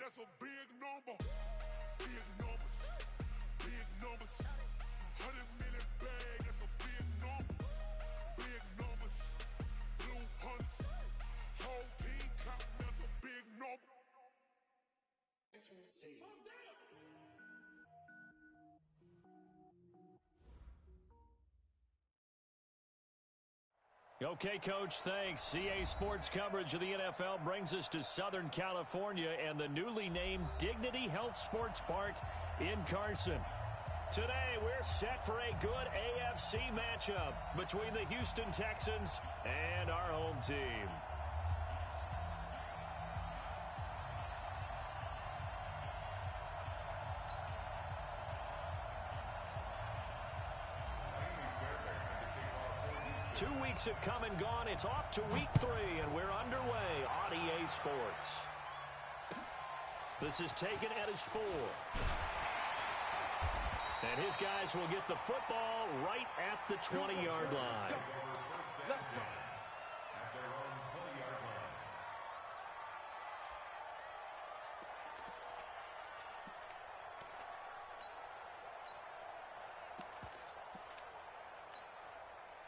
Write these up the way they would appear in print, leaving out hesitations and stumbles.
That's a big number. Big numbers. Big numbers. 100 million bag. That's a big number. Big numbers. Blue hunts. Whole team counting. That's a big number. Okay, Coach, thanks. CA Sports coverage of the NFL brings us to Southern California and the newly named Dignity Health Sports Park in Carson. Today, we're set for a good AFC matchup between the Houston Texans and our home team. Two weeks have come and gone. It's off to week 3, and we're underway on EA Sports. This is taken at his 4. And his guys will get the football right at the 20-yard line.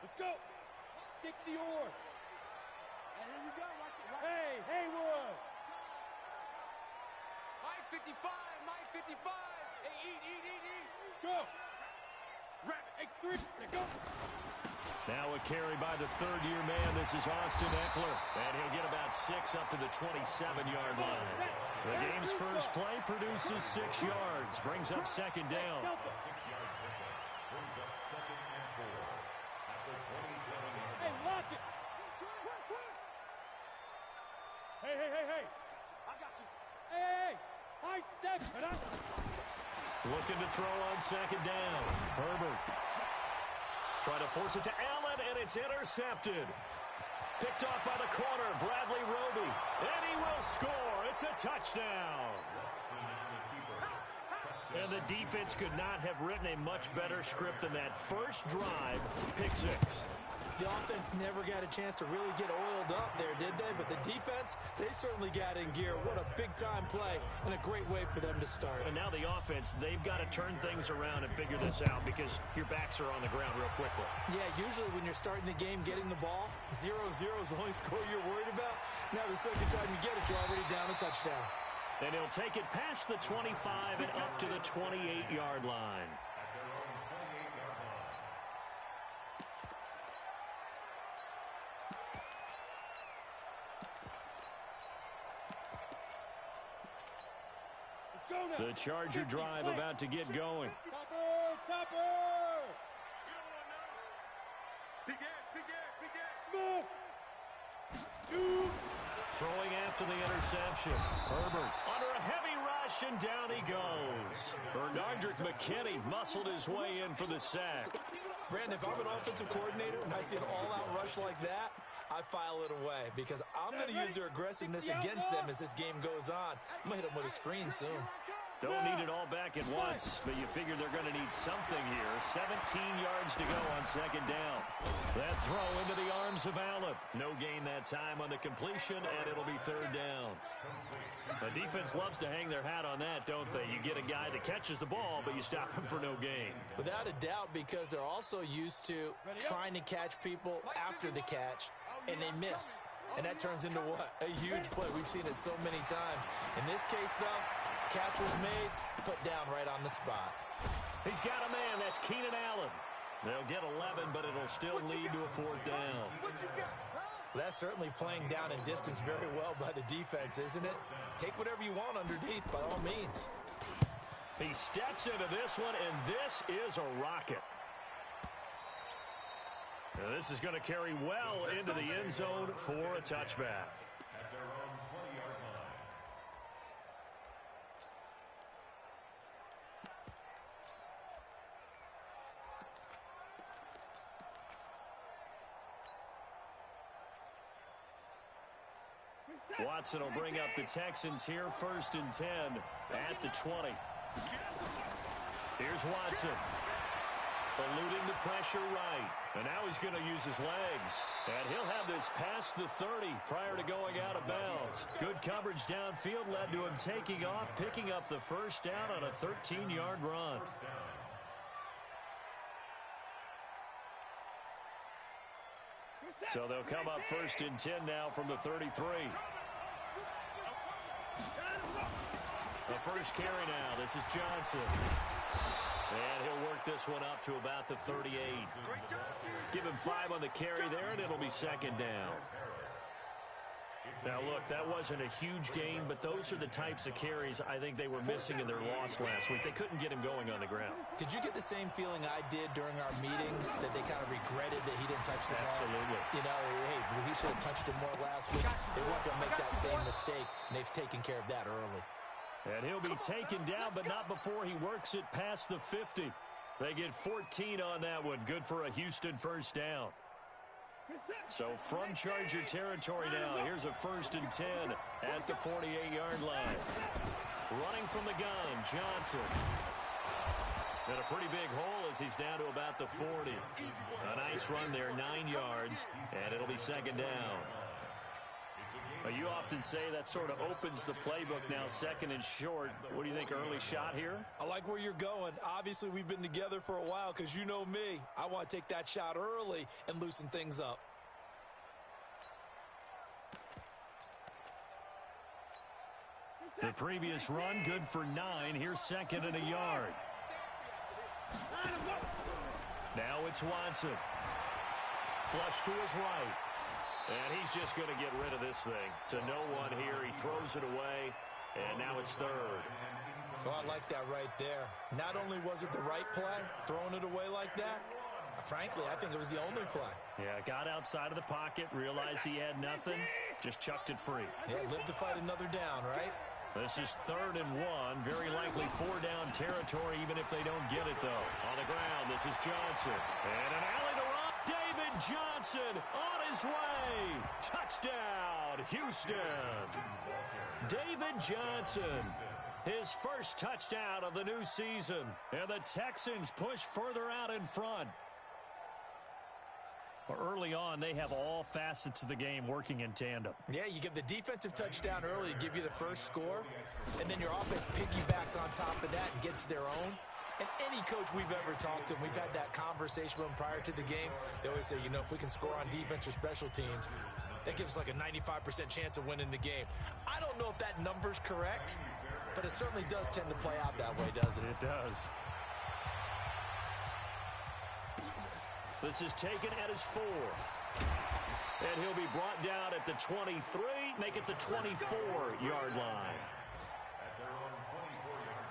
Let's go. 60 yours. And here we go. Hey, Haywood. Mike 55, Mike 55. Hey, eat. Go. X3. Go. Now a carry by the third-year man. This is Austin Eckler. And he'll get about 6 up to the 27-yard line. The game's first play produces 6 yards. Brings up second down. A 6-yard pickup brings up 2nd and 4 at the 27-yard line. Hey, lock it. Hey. I got you. Hey. High 7. Looking to throw on second down. Herbert. Trying to force it to Allen, and it's intercepted. Picked off by the corner, Bradley Roby. And he will score. It's a touchdown. And the defense could not have written a much better script than that first drive, pick 6. The offense never got a chance to really get oiled up there, did they? But the defense, they certainly got in gear. What a big-time play and a great way for them to start. And now the offense, they've got to turn things around and figure this out because your backs are on the ground real quickly. Yeah, usually when you're starting the game, getting the ball, 0-0 is the only score you're worried about. Now the second time you get it, you're already down a touchdown. And he'll take it past the 25 and up to the 28-yard line. The Charger drive about to get going. Topper! Big ass. Smoke! Throwing after the interception. Herbert under a heavy rush, and down he goes. Bernardrick McKinney muscled his way in for the sack. Brandon, if I'm an offensive coordinator and I see an all-out rush like that, I file it away because I'm going to use their aggressiveness against them as this game goes on. I'm going to hit them with a screen soon. Don't need it all back at once, but you figure they're going to need something here. 17 yards to go on second down. That throw into the arms of Allen. No gain that time on the completion, and it'll be third down. The defense loves to hang their hat on that, don't they? You get a guy that catches the ball, but you stop him for no gain. Without a doubt, because they're also used to trying to catch people after the catch, and they miss. And that turns into what? A huge play. We've seen it so many times. In this case, though, catch was made, put down right on the spot. He's got a man. That's Keenan Allen. They'll get 11, but it'll still lead to a fourth down. What you got? Well, that's certainly playing down in distance very well by the defense, isn't it? Take whatever you want underneath, by all means. He steps into this one, and this is a rocket. Now, this is going to carry well into the end zone for a touchback. At their own 20-yard line. Watson will bring up the Texans here, 1st and 10 at the 20. Here's Watson. Eluding the pressure right. And now he's going to use his legs. And he'll have this past the 30 prior to going out of bounds. Good coverage downfield led to him taking off, picking up the first down on a 13-yard run. So they'll come up 1st and 10 now from the 33. The first carry now. This is Johnson. And he'll work this one up to about the 38. Give him 5 on the carry there, and it'll be 2nd down. Now, look, that wasn't a huge gain, but those are the types of carries I think they were missing in their loss last week. They couldn't get him going on the ground. Did you get the same feeling I did during our meetings, that they kind of regretted that he didn't touch the ball? Absolutely. You know, hey, he should have touched it more last week. They weren't going to make that same mistake, and they've taken care of that early. And he'll be taken down, but not before he works it past the 50. They get 14 on that one. Good for a Houston first down. So from Charger territory now, here's a 1st and 10 at the 48-yard line. Running from the gun, Johnson. And a pretty big hole as he's down to about the 40. A nice run there, 9 yards, and it'll be 2nd down. You often say that sort of opens the playbook now, 2nd and short. What do you think, early shot here? I like where you're going. Obviously, we've been together for a while because you know me. I want to take that shot early and loosen things up. The previous run, good for 9. Here's 2nd and a yard. Now it's Watson. Flush to his right. And he's just going to get rid of this thing. To no one here. He throws it away. And now it's 3rd. Oh, I like that right there. Not only was it the right play, throwing it away like that, frankly, I think it was the only play. Yeah, got outside of the pocket, realized he had nothing, just chucked it free. Yeah, live to fight another down, right? This is 3rd and 1. Very likely 4-down territory, even if they don't get it, though. On the ground, this is Johnson. And an alley to Rob. David Johnson on his way. Touchdown, Houston. David Johnson, his first touchdown of the new season. And the Texans push further out in front. Early on, they have all facets of the game working in tandem. Yeah, you get the defensive touchdown early to give you the first score, and then your offense piggybacks on top of that and gets their own. And any coach we've ever talked to, and we've had that conversation with them prior to the game, they always say, you know, if we can score on defense or special teams, that gives us like a 95% chance of winning the game. I don't know if that number's correct, but it certainly does tend to play out that way, doesn't it? It does. This is taken at his 4. And he'll be brought down at the 23, make it the 24-yard line. At their own 24-yard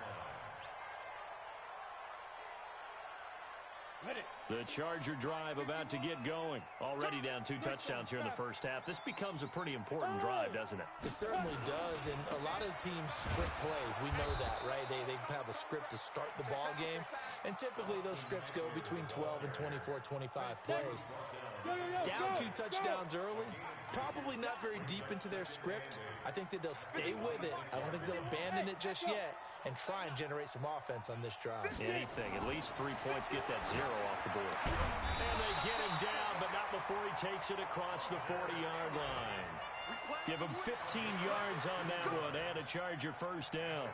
line. The Charger drive about to get going. Already down 2 touchdowns here in the first half. This becomes a pretty important drive, doesn't it? It certainly does, and a lot of teams script plays. We know that, right? They have a script to start the ball game, and typically those scripts go between 12 and 24, 25 plays. Down 2 touchdowns early, probably not very deep into their script. I think that they'll stay with it. I don't think they'll abandon it just yet and try and generate some offense on this drive. Anything, at least 3 points, get that 0 off the board. And they get him down, but not before he takes it across the 40-yard line. Give him 15 yards on that one and a Charger first down.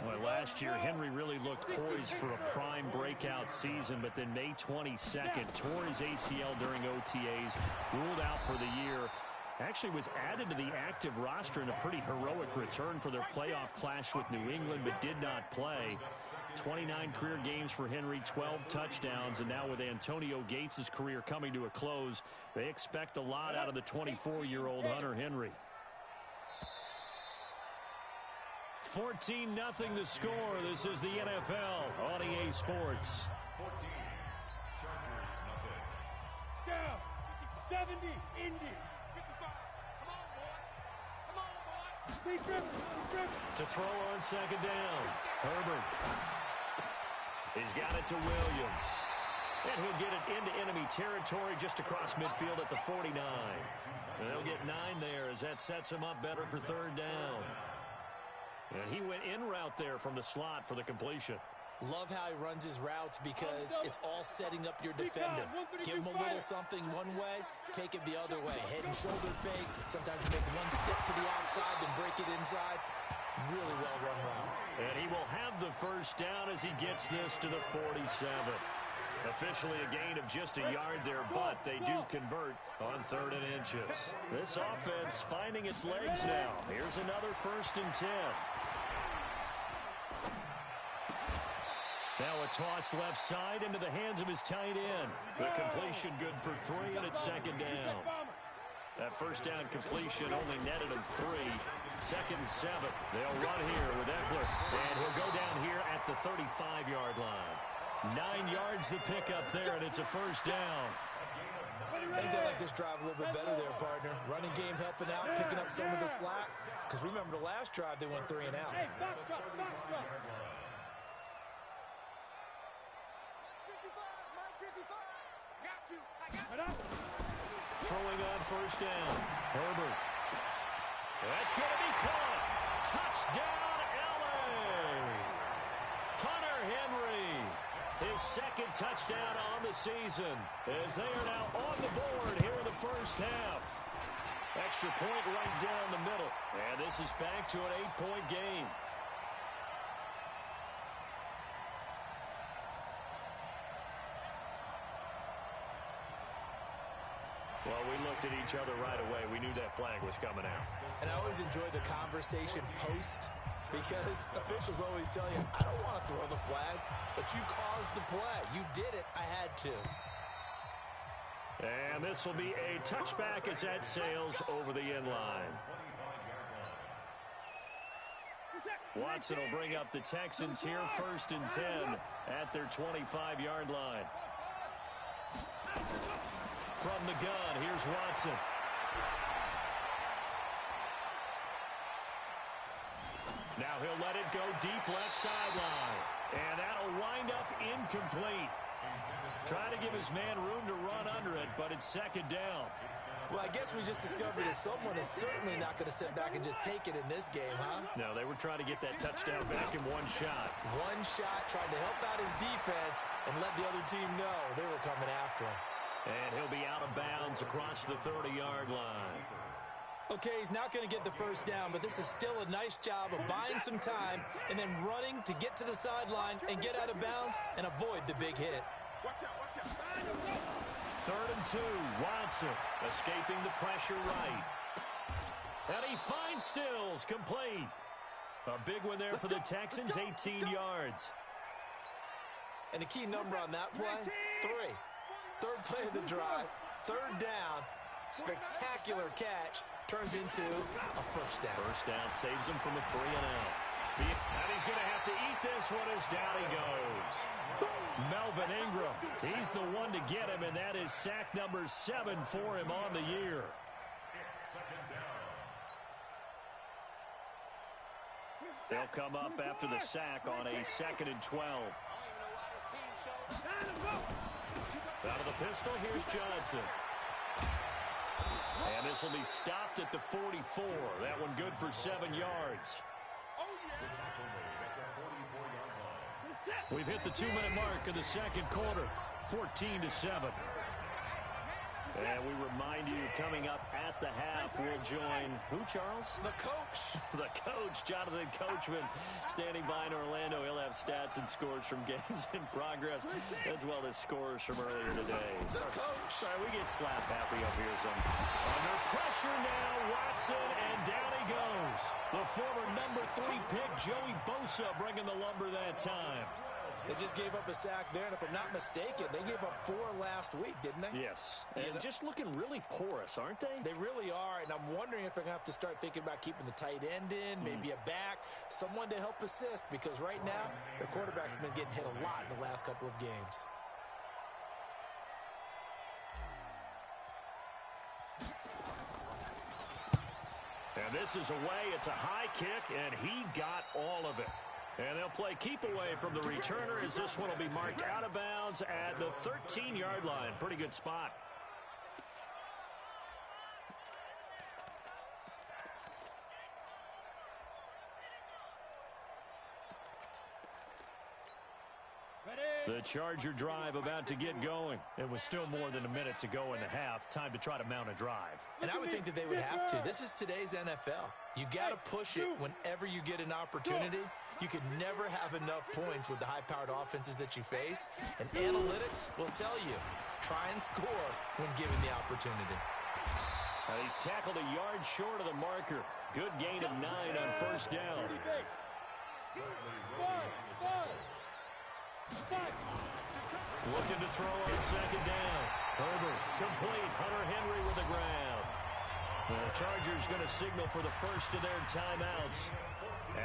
Well, last year, Henry really looked poised for a prime breakout season, but then May 22nd, tore his ACL during OTAs, ruled out for the year. Actually was added to the active roster in a pretty heroic return for their playoff clash with New England, but did not play. 29 career games for Henry, 12 touchdowns, and now with Antonio Gates' career coming to a close, they expect a lot out of the 24-year-old Hunter Henry. 14-0 the score. This is the NFL on EA Sports. 14. Chargers, nothing. Down. 70. Indy. 55. Come on, boy. Be driven. To throw on 2nd down. Herbert. He's got it to Williams. And he'll get it into enemy territory just across midfield at the 49. And they'll get 9 there as that sets him up better for 3rd down. And he went in route there from the slot for the completion. Love how he runs his routes because it's all setting up your defender. Give him a little something one way, take it the other way. Head and shoulder fake. Sometimes you make one step to the outside, then break it inside. Really well run route. And he will have the first down as he gets this to the 47. Officially a gain of just a yard there, but they do convert on 3rd and inches. This offense finding its legs now. Here's another 1st and 10. Now a toss left side into the hands of his tight end. The completion good for 3, and it's 2nd down. That 1st down completion only netted him 3. 2nd and 7. They'll run here with Eckler, and he'll go down here at the 35-yard line. 9 yards to pick up there, and it's a 1st down. I think they like this drive a little bit better there, partner. Running game helping out, picking up some of the slack. Because remember the last drive, they went 3 and out. Hey, box drop, box drop. Throwing on 1st down. Herbert. That's going to be caught. Touchdown, L.A. Hunter Henry. His 2nd touchdown on the season as they are now on the board here in the 1st half. Extra point right down the middle. And this is back to an 8-point game. Well, we looked at each other right away. We knew that flag was coming out. And I always enjoy the conversation post because officials always tell you, I don't want to throw the flag, but you caused the play. You did it. I had to. And this will be a touchback as that sails over the end line. Watson will bring up the Texans here 1st and 10 at their 25-yard line. From the gun, here's Watson. Now he'll let it go deep left sideline. And that'll wind up incomplete. Trying to give his man room to run under it, but it's 2nd down. Well, I guess we just discovered that someone is certainly not going to sit back and just take it in this game, huh? No, they were trying to get that touchdown back in one shot. One shot, trying to help out his defense and let the other team know they were coming after him. And he'll be out of bounds across the 30-yard line. Okay, he's not going to get the 1st down, but this is still a nice job of buying some time and then running to get to the sideline and get out of bounds and avoid the big hit. 3rd and 2, Watson escaping the pressure right. And he finds Stills, complete. A big one there for the Texans, 18 yards. And the key number on that play, 3. 3rd play of the drive, 3rd down, spectacular catch, turns into a 1st down. 1st down saves him from a 3 and out. And he's going to have to eat this one as down he goes. Melvin Ingram, he's the one to get him, and that is sack number 7 for him on the year. They'll come up after the sack on a 2nd and 12. Out of the pistol, here's Johnson. And this will be stopped at the 44. That one good for 7 yards. We've hit the 2-minute mark of the 2nd quarter, 14-7. And we remind you, coming up at the half, we'll join who, Charles? The coach. The coach, Jonathan Coachman, standing by in Orlando. He'll have stats and scores from games in progress, as well as scores from earlier today. The coach. Sorry, we get slap happy up here sometimes. Under pressure now, Watson, and down he goes. The former number 3 pick, Joey Bosa, bringing the lumber that time. They just gave up a sack there, and if I'm not mistaken, they gave up 4 last week, didn't they? Yes, and just looking really porous, aren't they? They really are, and I'm wondering if they're going to have to start thinking about keeping the tight end in, maybe a back, someone to help assist, because right now, their quarterback's been getting hit a lot in the last couple of games. And this is away. It's a high kick, and he got all of it. And they'll play keep away from the returner as this one will be marked out of bounds at the 13-yard line. Pretty good spot. The Charger drive about to get going. It was still more than a minute to go in the half. Time to try to mount a drive. And I would think that they would have to. This is today's NFL. You got to push it whenever you get an opportunity. You can never have enough points with the high-powered offenses that you face. And analytics will tell you, try and score when given the opportunity. Now he's tackled a yard short of the marker. Good gain of 9 on first down. Looking to throw on second down. Herbert complete. Hunter Henry with the ground. The Chargers going to signal for the first of their timeouts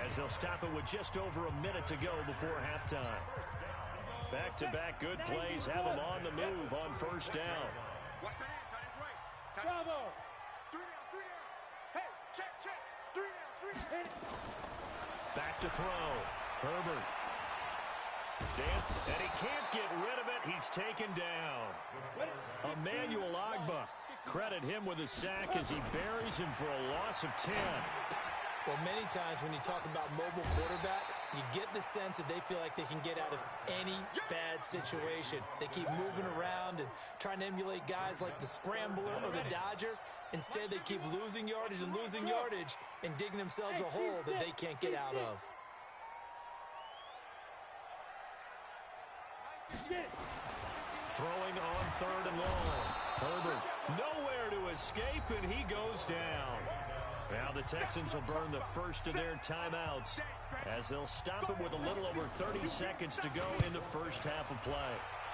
as they'll stop it with just over a minute to go before halftime. Back-to-back good plays have them on the move on first down. Bravo. Back to throw. Herbert. And he can't get rid of it. He's taken down. Emmanuel Ogbah. Credit him with a sack as he buries him for a loss of 10. Well, many times when you talk about mobile quarterbacks, you get the sense that they feel like they can get out of any bad situation. They keep moving around and trying to emulate guys like the Scrambler or the Dodger. Instead, they keep losing yardage and digging themselves a hole that they can't get out of. Throwing on third and long. Herbert nowhere to escape, and he goes down. Now the Texans will burn the first of their timeouts as they'll stop it with a little over 30 seconds to go in the first half of play.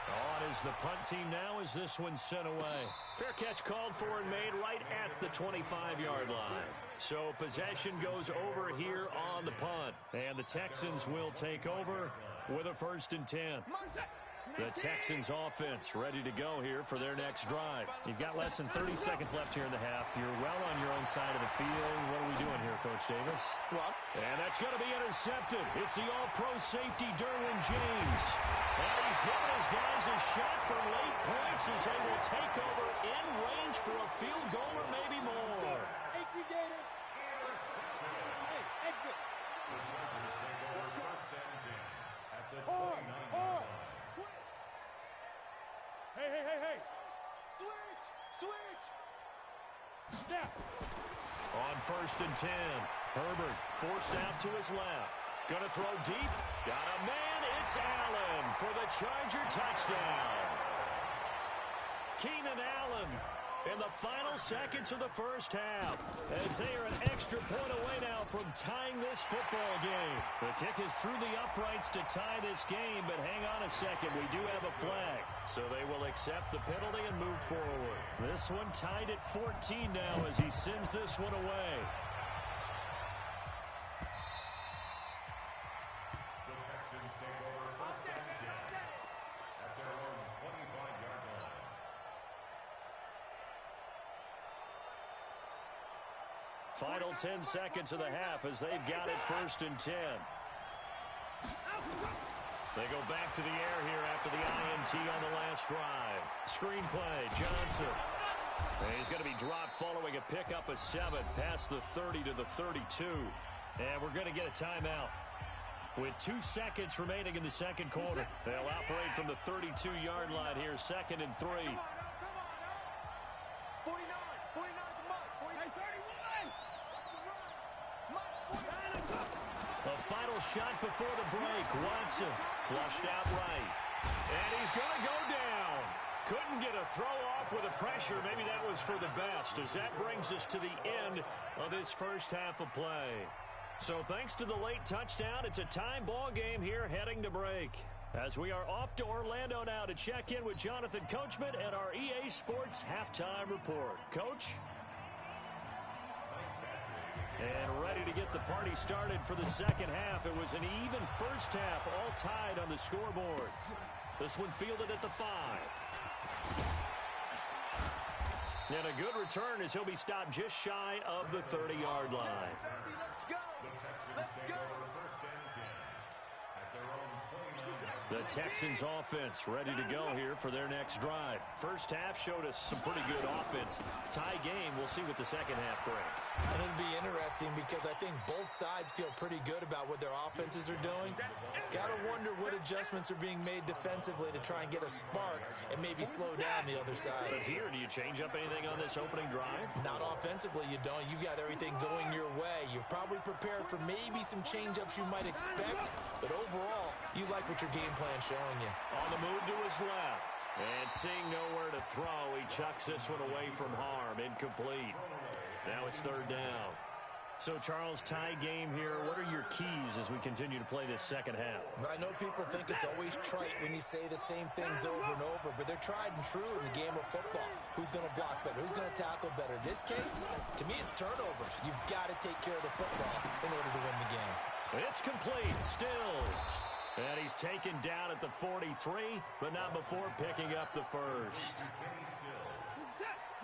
On is the punt team now as this one's sent away. Fair catch called for and made right at the 25-yard line. So possession goes over here on the punt. And the Texans will take over with a 1st and 10. The Texans offense ready to go here for their next drive. You've got less than 30 seconds left here in the half. You're well on your own side of the field. What are we doing here, Coach Davis? And that's going to be intercepted. It's the all-pro safety, Derwin James. And he's giving his guys a shot for late points as they will take over in range for a field goal or maybe more. Exit. The Chargers take over 1st and 10 at the 29-yard line. Hey. Switch. Snap. On 1st and 10, Herbert forced out to his left. Gonna throw deep. Got a man. It's Allen for the Charger touchdown. Keenan Allen in the final seconds of the first half as they are an extra point away now from tying this football game. The kick is through the uprights to tie this game, but hang on a second. We do have a flag. So they will accept the penalty and move forward. This one tied at 14 now as he sends this one away. The Texans take over 1st and 10 at their own 25-yard line. Final 10 seconds of the half as they've got it 1st and 10. They go back to the air here after the INT on the last drive. Screenplay, Johnson. And he's going to be dropped following a pickup of 7 past the 30 to the 32. And we're going to get a timeout. With 2 seconds remaining in the second quarter. They'll operate from the 32-yard line here, 2nd and 3. 49's a month. 31. A final shot before the break. Watson flushed out right. And he's going to go down. Couldn't get a throw off with the pressure. Maybe that was for the best as that brings us to the end of this first half of play. So thanks to the late touchdown, it's a time ball game here heading to break. As we are off to Orlando now to check in with Jonathan Coachman and our EA Sports Halftime Report. Coach? And ready to get the party started for the second half. It was an even first half, all tied on the scoreboard. This one fielded at the 5. And a good return as he'll be stopped just shy of the 30-yard line. The Texans take over 1st and 10 at their own 29-yard line. The Texans offense ready to go here for their next drive. First half showed us some pretty good offense. Tie game, we'll see what the second half brings. And it'll be interesting because I think both sides feel pretty good about what their offenses are doing. Got to wonder what adjustments are being made defensively to try and get a spark and maybe slow down the other side. But here, do you change up anything on this opening drive? Not offensively, you don't. You got everything going your way. You've probably prepared for maybe some change-ups you might expect, but overall, you like what your game plan's showing you. On the move to his left. And seeing nowhere to throw, he chucks this one away from harm. Incomplete. Now it's third down. So, Charles, tie game here. What are your keys as we continue to play this second half? I know people think it's always trite when you say the same things over and over, but they're tried and true in the game of football. Who's going to block better? Who's going to tackle better? In this case, to me, it's turnovers. You've got to take care of the football in order to win the game. It's complete. Stills. And he's taken down at the 43, but not before picking up the first.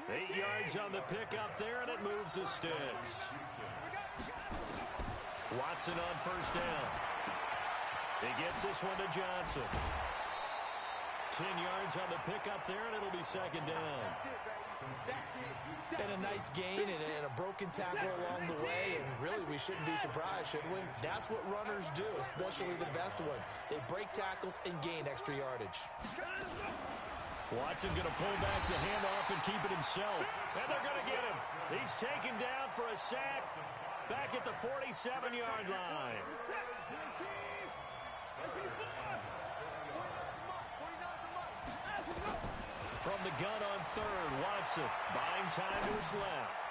8 yards on the pickup there, and it moves the sticks. Watson on first down. He gets this one to Johnson. 10 yards on the pickup there, and it'll be second down. And a nice gain and a broken tackle along the way, and really we shouldn't be surprised, should we? That's what runners do, especially the best ones. They break tackles and gain extra yardage. Watson going to pull back the handoff and keep it himself. And they're going to get him. He's taken down for a sack back at the 47-yard line. From the gun on third, Watson buying time to his left.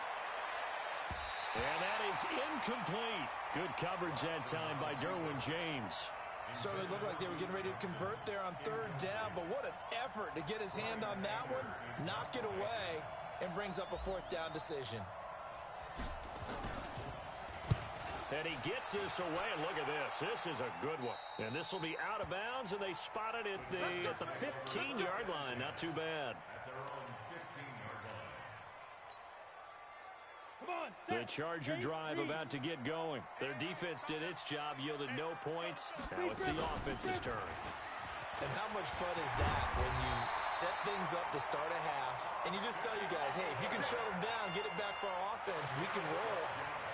And that is incomplete. Good coverage that time by Derwin James. Certainly looked like they were getting ready to convert there on third down, but what an effort to get his hand on that one, knock it away, and brings up a fourth down decision. And he gets this away, and look at this. This is a good one. And this will be out of bounds, and they spot it at the 15-yard line. Not too bad. The Charger drive about to get going. Their defense did its job, yielded no points. Now it's the offense's turn. And how much fun is that when you set things up to start a half, and you just tell you guys, hey, if you can shut them down, get it back for our offense, we can roll.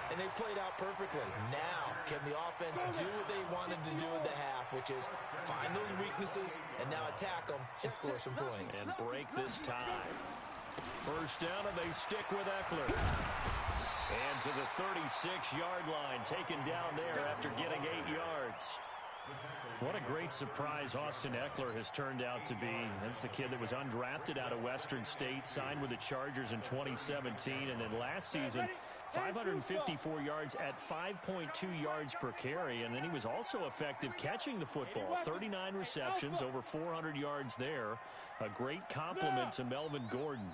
And they played out perfectly. Now, can the offense do what they wanted to do at the half, which is find those weaknesses and now attack them and score some points. And break this tie. First down, and they stick with Eckler. And to the 36-yard line, taken down there after getting 8 yards. What a great surprise Austin Eckler has turned out to be. That's the kid that was undrafted out of Western State, signed with the Chargers in 2017, and then last season, 554 yards at 5.2 yards per carry, and then he was also effective catching the football. 39 receptions, over 400 yards there. A great compliment to Melvin Gordon.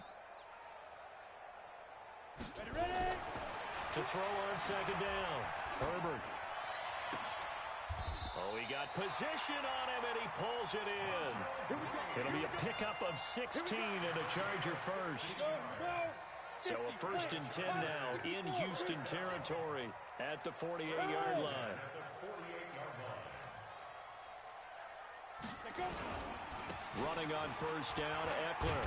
Ready. To throw on second down, Herbert. Oh, he got position on him, and he pulls it in. It'll be a pickup of 16 and a Charger first. So a 1st and 10 now in Houston territory at the 48-yard line. Running on first down, Eckler.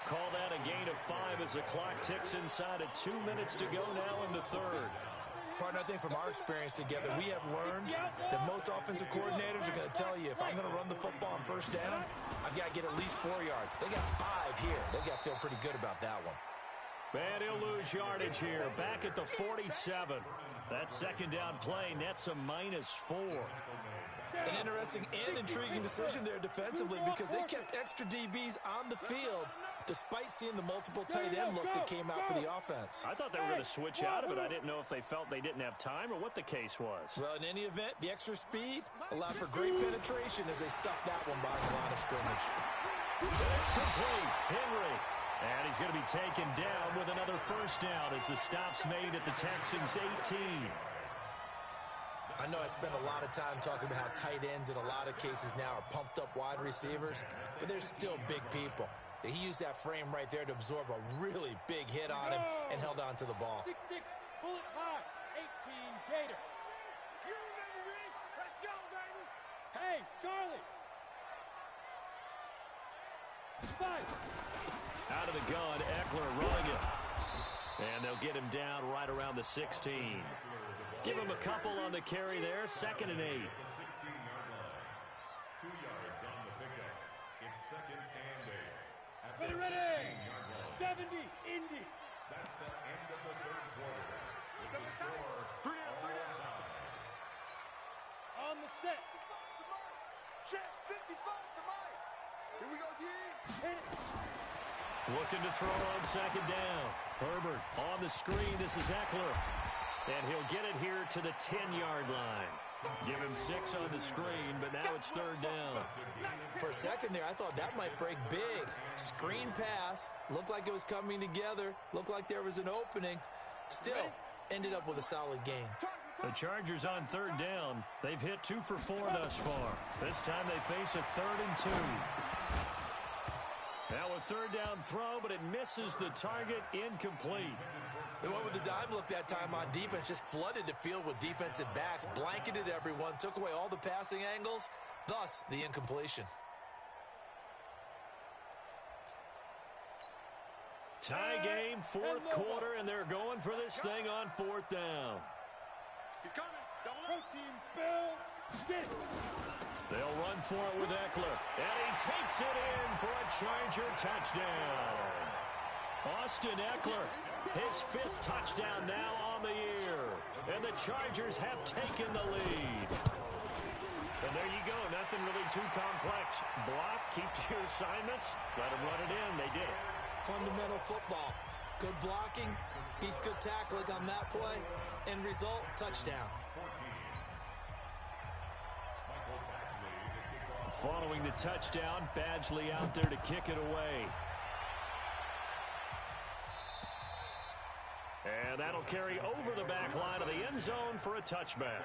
Call that a gain of 5 as the clock ticks inside of 2 minutes to go now in the third. Partner, I think from our experience together, we have learned that most offensive coordinators are going to tell you, if I'm going to run the football on first down, I've got to get at least 4 yards. They got 5 here. They've got to feel pretty good about that one. And he'll lose yardage here. Back at the 47. That second down play nets a -4. An interesting and intriguing decision there defensively because they kept extra DBs on the field despite seeing the multiple tight end look that came out for the offense. I thought they were going to switch out of it. I didn't know if they felt they didn't have time or what the case was. Well, in any event, the extra speed allowed for great penetration as they stuffed that one behind the line of scrimmage. It's complete. Henry. And he's going to be taken down with another first down as the stop's made at the Texans' 18. I know I spent a lot of time talking about how tight ends in a lot of cases now are pumped up wide receivers, but they're still big people. He used that frame right there to absorb a really big hit on him and held on to the ball. 6'6", bullet high, 18 Gator. You ready, Let's go, baby. Hey, Charlie. 5. Out of the gun, Eckler running it. And they'll get him down right around the 16. Give him a couple on the carry there. 2nd and 8. The 16-yard line. 2 yards on the pickup. It's 2nd and 8. At the Ready. 16-yard line. 70, Indy. That's the end of the third quarter. With the score all time. On the set. Check 55 to Mike. Here we go, G. Hit it. Looking to throw on 2nd down. Herbert on the screen. This is Eckler. And he'll get it here to the 10-yard line. Give him 6 on the screen, but now it's 3rd down. For a second there, I thought that might break big. Screen pass. Looked like it was coming together. Looked like there was an opening. Still, ended up with a solid game. The Chargers on 3rd down. They've hit 2 for 4 thus far. This time they face a 3rd and 2. Now a 3rd down throw, but it misses the target. Incomplete. They went with the dime look that time on defense, just flooded the field with defensive backs, blanketed everyone, took away all the passing angles, thus the incompletion. Tie game, 4th quarter, and they're going for this thing on 4th down. He's coming. Double up. Protein spill. Get it. They'll run for it with Eckler, and he takes it in for a Charger touchdown. Austin Eckler, his 5th touchdown now on the year, and the Chargers have taken the lead. And there you go, nothing really too complex. Block, keep to your assignments, let them run it in. They did. Fundamental football. Good blocking, beats good tackling on that play. End result, touchdown. Following the touchdown, Badgley out there to kick it away. And that'll carry over the back line of the end zone for a touchback.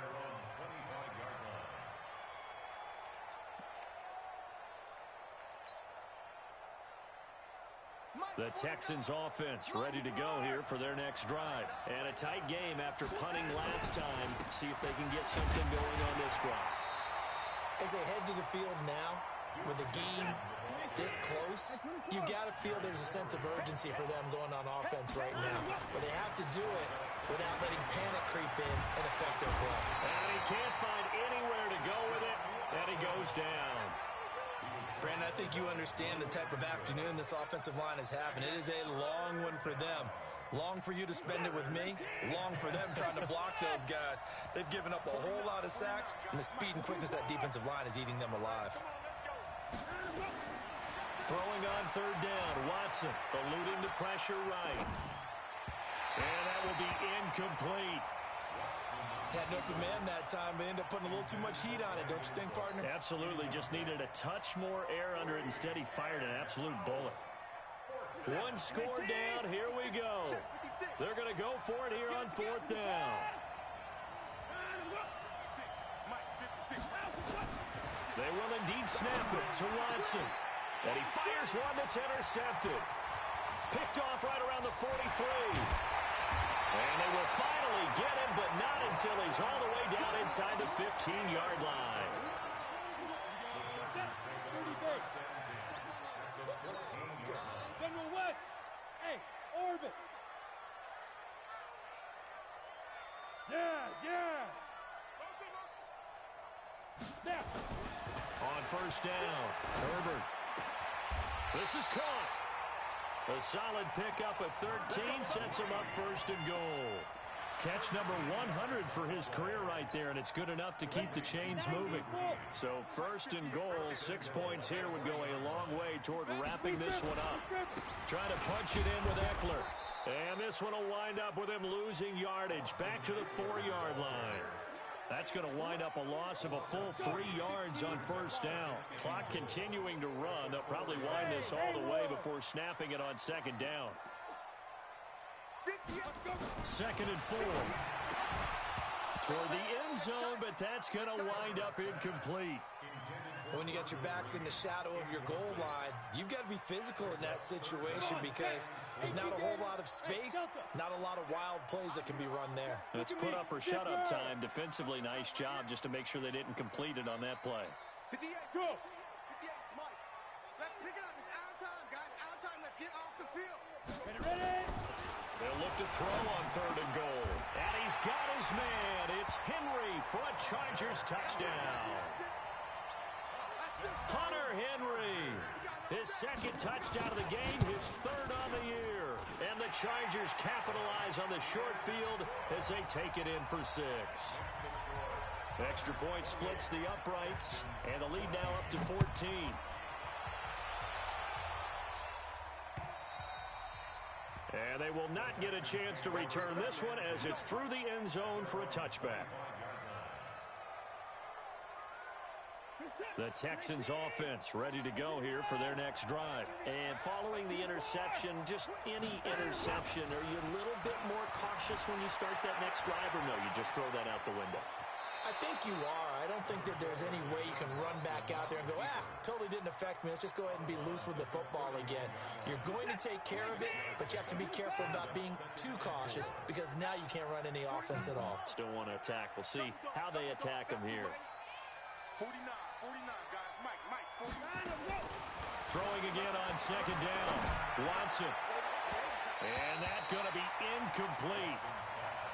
The Texans offense ready to go here for their next drive. And a tight game after punting last time. See if they can get something going on this drive. As they head to the field now, with the game this close, you got to feel there's a sense of urgency for them going on offense right now. But they have to do it without letting panic creep in and affect their play. And he can't find anywhere to go with it, and he goes down. Brandon, I think you understand the type of afternoon this offensive line is having. It is a long one for them. Long for you to spend it with me. Long for them trying to block those guys. They've given up a whole lot of sacks, and the speed and quickness of that defensive line is eating them alive. Throwing on 3rd down, Watson eluding the pressure right. And that will be incomplete. Had an open man that time, but ended up putting a little too much heat on it, don't you think, partner? Absolutely, just needed a touch more air under it. Instead, he fired an absolute bullet. 1 score down, here we go. They're going to go for it here on 4th down. They will indeed snap it to Watson. And he fires one that's intercepted. Picked off right around the 43. And they will finally get him, but not until he's all the way down inside the 15-yard line. General West. Hey, orbit. Yes. Now. On 1st down, Herbert. This is caught. A solid pickup at 13 sets him up 1st and goal. Catch number 100 for his career right there, and it's good enough to keep the chains moving. So 1st and goal, 6 points here would go a long way toward wrapping this one up. Trying to punch it in with Eckler. And this one will wind up with him losing yardage back to the 4-yard line. That's going to wind up a loss of a full 3 yards on 1st down. Clock continuing to run. They'll probably wind this all the way before snapping it on 2nd down. 2nd and 4. Toward the end zone, but that's going to wind up incomplete. When you got your backs in the shadow of your goal line, you've got to be physical in that situation because there's not a whole lot of space, not a lot of wild plays that can be run there. It's put up or shut up time. Defensively, nice job just to make sure they didn't complete it on that play. 58. Go. 58, Mike. Let's pick it up. It's our time, guys. Our time. Let's get off the field. Ready? They'll look to throw on 3rd and goal. And he's got his man. It's Henry for a Chargers touchdown. Hunter Henry. His 2nd touchdown of the game, his 3rd on the year. And the Chargers capitalize on the short field as they take it in for 6. Extra point splits the uprights, and the lead now up to 14. And they will not get a chance to return this one as it's through the end zone for a touchback. The Texans offense ready to go here for their next drive. And following the interception, just any interception, are you a little bit more cautious when you start that next drive, or no, you just throw that out the window? I think you are. I don't think that there's any way you can run back out there and go, totally didn't affect me. Let's just go ahead and be loose with the football again. You're going to take care of it, but you have to be careful about being too cautious because now you can't run any offense at all. Still want to attack. We'll see how they attack them here. 49, guys. Mike, 49. Throwing again on 2nd down. Watson. And that's going to be incomplete.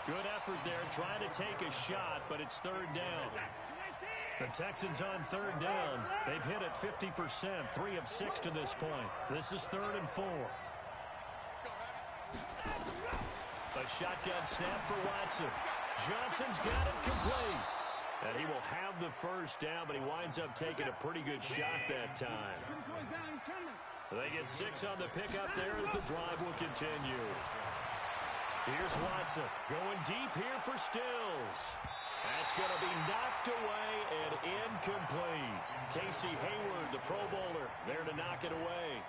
Good effort there, trying to take a shot, but it's 3rd down. The Texans on 3rd down. They've hit it 50%, 3 of 6 to this point. This is 3rd and 4. A shotgun snap for Watson. Johnson's got it complete. And he will have the 1st down, but he winds up taking a pretty good shot that time. They get 6 on the pickup there as the drive will continue. Here's Watson going deep here for Stills. That's going to be knocked away and incomplete. Casey Hayward, the Pro Bowler, there to knock it away.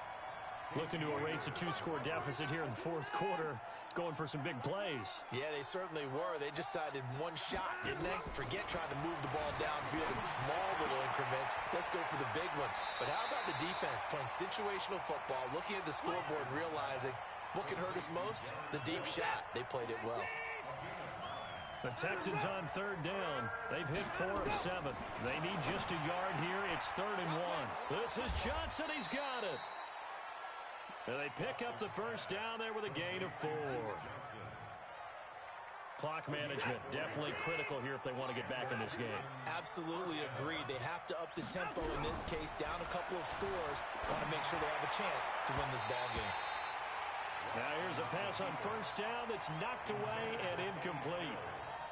Looking to erase a 2-score deficit here in the 4th quarter. Going for some big plays. Yeah, they certainly were. They just decided one shot, didn't they? Forget trying to move the ball downfield in small little increments. Let's go for the big one. But how about the defense playing situational football, looking at the scoreboard and realizing what can hurt us most? The deep shot. They played it well. The Texans on 3rd down. They've hit 4 of 7. They need just a yard here. It's 3rd and 1. This is Johnson. He's got it. And they pick up the 1st down there with a gain of 4. Clock management definitely critical here if they want to get back in this game. Absolutely agreed. They have to up the tempo in this case, down a couple of scores. Want to make sure they have a chance to win this ball game. Now here's a pass on 1st down that's knocked away and incomplete.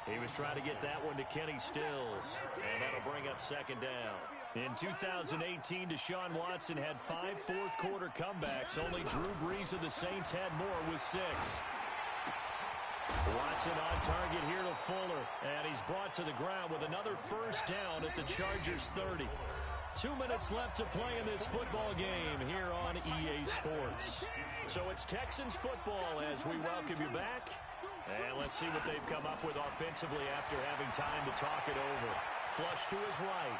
He was trying to get that one to Kenny Stills, and that'll bring up 2nd down. In 2018, Deshaun Watson had 5 fourth-quarter comebacks. Only Drew Brees of the Saints had more with 6. Watson on target here to Fuller, and he's brought to the ground with another 1st down at the Chargers 30. 2 minutes left to play in this football game here on EA Sports. So it's Texans football as we welcome you back. And let's see what they've come up with offensively after having time to talk it over. Flush to his right.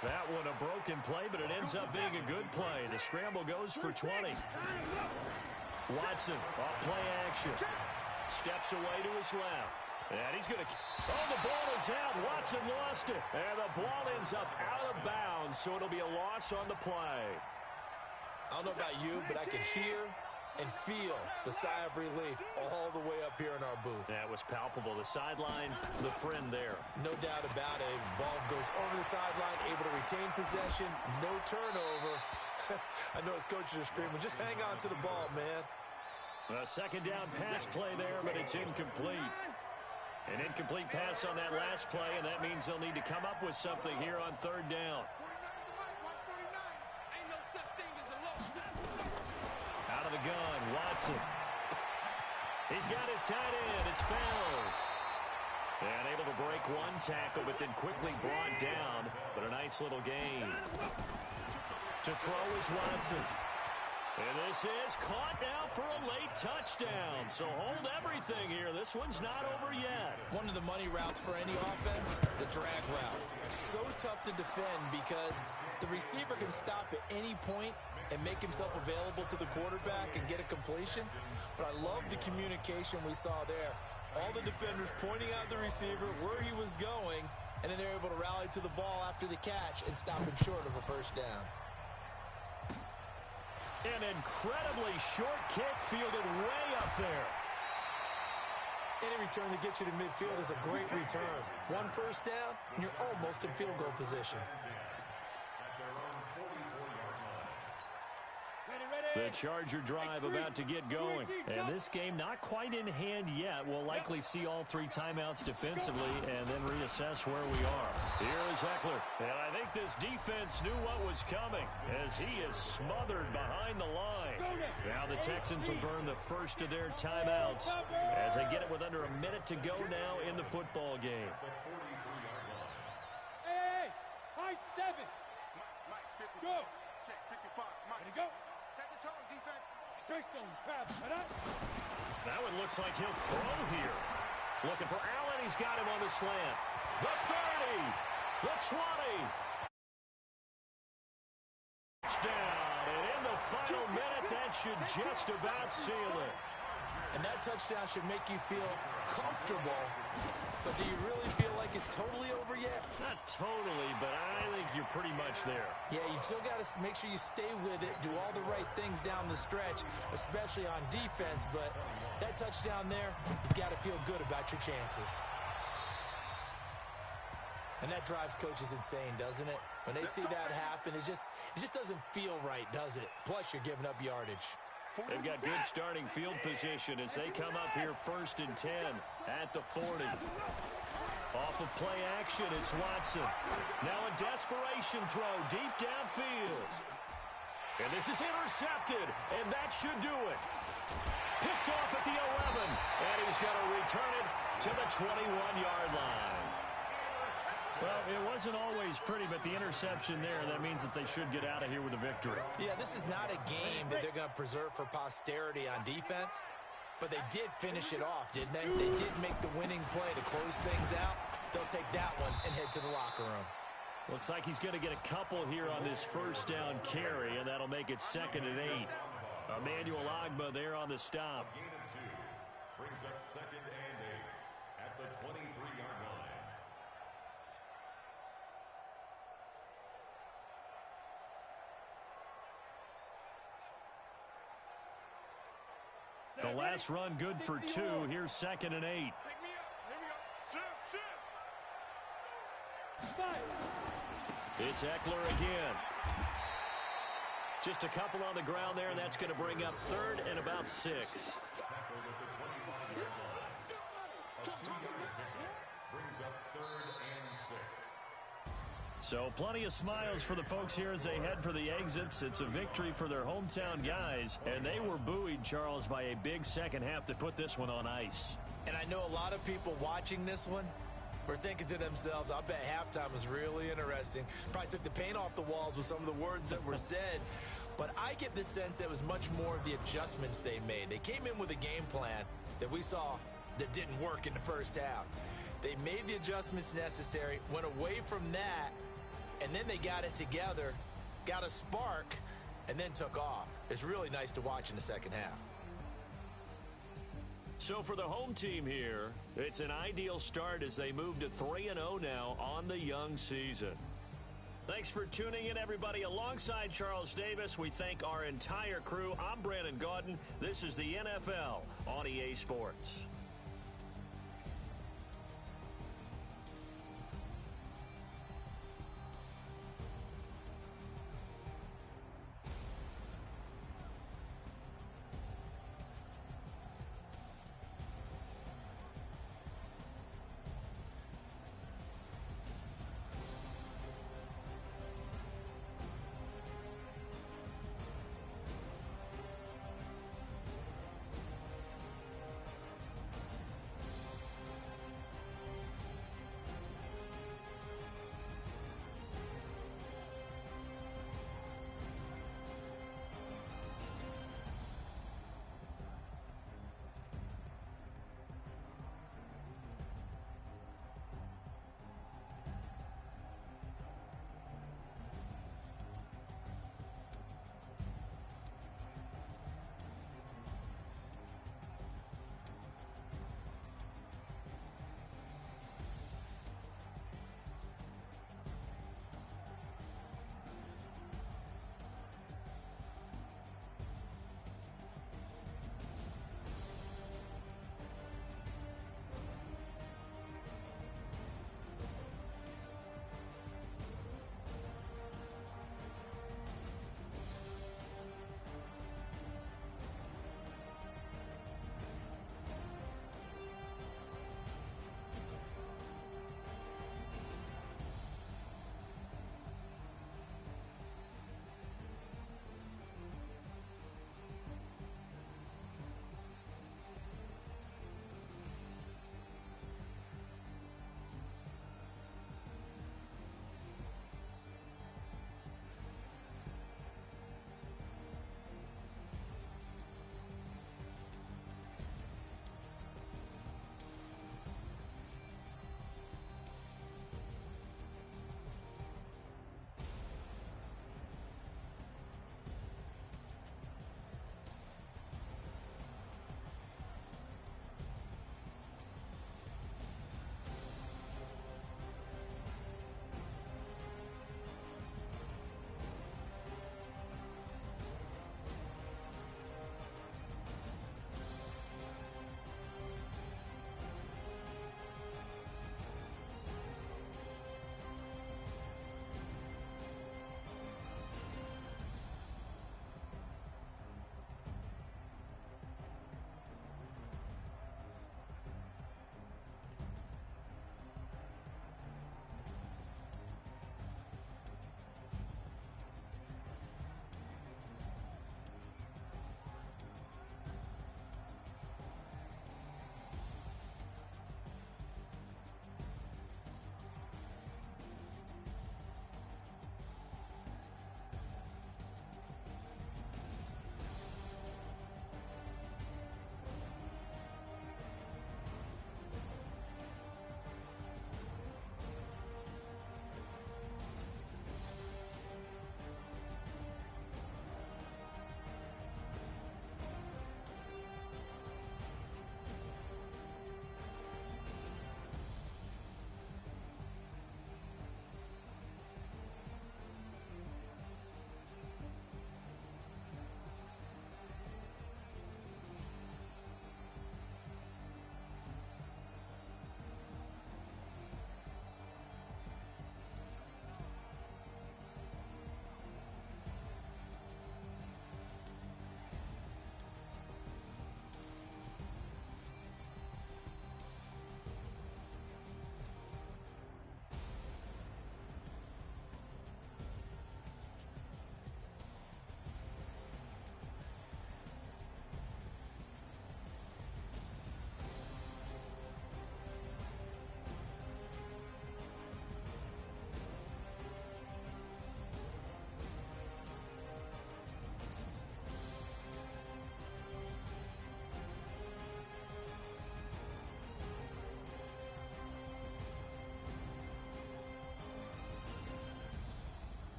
That one a broken play, but it ends up being a good play. The scramble goes for 20. Watson off play action. Steps away to his left. And he's going to... Oh, the ball is out. Watson lost it. And the ball ends up out of bounds, so it'll be a loss on the play. I don't know about you, but I can hear and feel the sigh of relief all the way up here in our booth. That was palpable. The sideline, the friend there. No doubt about it. Ball goes over the sideline, able to retain possession, no turnover. I know his coaches are screaming, just hang on to the ball, man. A 2nd down pass play there, but it's incomplete. An incomplete pass on that last play, and that means they'll need to come up with something here on 3rd down. Out of the gun, Watson. He's got his tight end. It's Fells. And able to break one tackle, but then quickly brought down. But a nice little gain. To throw is Watson. And this is caught now for a late touchdown. So hold everything here. This one's not over yet. One of the money routes for any offense, the drag route. So tough to defend because the receiver can stop at any point and make himself available to the quarterback and get a completion. But I love the communication we saw there. All the defenders pointing out the receiver where he was going, and then they're able to rally to the ball after the catch and stop him short of a first down. An incredibly short kick fielded way up there. Any return that gets you to midfield is a great return. One first down, and you're almost in field goal position. The Charger drive about to get going. And this game not quite in hand yet. We'll likely see all three timeouts defensively and then reassess where we are. Here is Eckler. And I think this defense knew what was coming as he is smothered behind the line. Now the Texans will burn the first of their timeouts as they get it with under a minute to go now in the football game. Hey, high 7. Go. Check 55. Mike. Ready to go. Set the tone, defense. Stone trap. Now it looks like he'll throw here. Looking for Allen. He's got him on the slant. The 30. The 20. Touchdown. And in the final minute, that should just about seal it. And that touchdown should make you feel comfortable. But do you really feel like it's totally over yet? Not totally, but I think you're pretty much there. Yeah, you still got to make sure you stay with it, do all the right things down the stretch, especially on defense. But that touchdown there, you've got to feel good about your chances. And that drives coaches insane, doesn't it? When they see that happen, it just doesn't feel right, does it? Plus, you're giving up yardage. They've got good starting field position as they come up here 1st and 10 at the 40. Off of play action, it's Watson. Now a desperation throw deep downfield. And this is intercepted, and that should do it. Picked off at the 11, and he's going to return it to the 21-yard line. Well, it wasn't always pretty, but the interception there, that means that they should get out of here with a victory. Yeah, this is not a game that they're going to preserve for posterity on defense, but they did finish it off, didn't they? They did make the winning play to close things out. They'll take that one and head to the locker room. Looks like he's going to get a couple here on this first down carry, and that'll make it 2nd and 8. Emmanuel Ogbah there on the stop. Gain of 2 brings up 2nd and 8 at the 23-yard line. The last run good for 2. Here's 2nd and 8. Pick me up. Here we go. Shift. It's Eckler again. Just a couple on the ground there, and that's going to bring up 3rd and about 6. Tackled at the 25-yard line. A 2-yard pickup brings up 3rd and 6. So plenty of smiles for the folks here as they head for the exits. It's a victory for their hometown guys, and they were buoyed, Charles, by a big second half that put this one on ice. And I know a lot of people watching this one were thinking to themselves, I bet halftime was really interesting. Probably took the paint off the walls with some of the words that were said. But I get the sense that it was much more of the adjustments they made. They came in with a game plan that we saw that didn't work in the first half. They made the adjustments necessary, went away from that, and then they got it together, got a spark, and then took off. It's really nice to watch in the second half. So for the home team here, it's an ideal start as they move to 3-0 now on the young season. Thanks for tuning in, everybody. Alongside Charles Davis, we thank our entire crew. I'm Brandon Gaudin. This is the NFL on EA Sports.